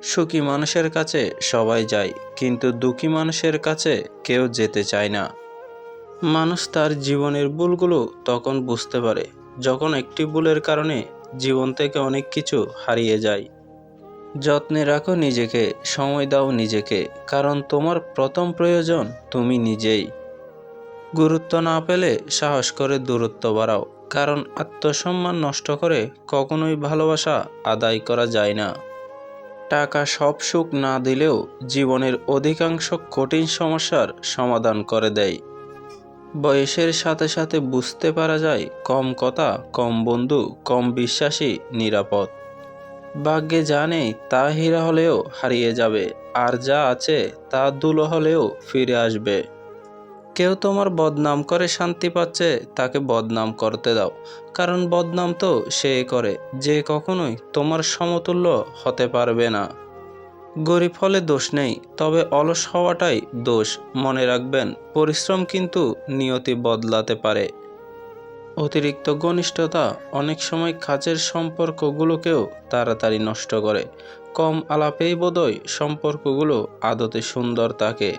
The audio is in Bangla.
সুখী মানুষের কাছে সবাই যায়, কিন্তু দুঃখী মানুষের কাছে কেউ যেতে চায় না। মানুষ তার জীবনের ভুলগুলো তখন বুঝতে পারে যখন একটি ভুলের কারণে জীবন থেকে অনেক কিছু হারিয়ে যায়। যত্নে রাখো নিজেকে, সময় দাও নিজেকে, কারণ তোমার প্রথম প্রয়োজন তুমি নিজেই। গুরুত্ব না পেলে সাহস করে দূরত্ব বাড়াও, কারণ আত্মসম্মান নষ্ট করে কখনোই ভালোবাসা আদায় করা যায় না। টাকা সব সুখ না দিলেও জীবনের অধিকাংশ কঠিন সমস্যার সমাধান করে দেয়। বয়সের সাথে সাথে বুঝতে পারা যায় কম কথা, কম বন্ধু, কম বিশ্বাসী নিরাপদ। ভাগ্যে যা নেই তা হীরা হলেও হারিয়ে যাবে, আর যা আছে তা ধুলো হলেও ফিরে আসবে। কেউ তোমার বদনাম করে শান্তি পাচ্ছে, তাকে বদনাম করতে দাও, কারণ বদনাম তো সে করে যে কখনোই তোমার সমতুল্য হতে পারবে না। গরিব হলে দোষ নেই, তবে অলস হওয়াটাই দোষ। মনে রাখবেন, পরিশ্রম কিন্তু নিয়তি বদলাতে পারে। অতিরিক্ত ঘনিষ্ঠতা অনেক সময় কাছের সম্পর্কগুলোকেও তাড়াতাড়ি নষ্ট করে। কম আলাপেই বোধহয় সম্পর্কগুলো আদতে সুন্দর থাকে।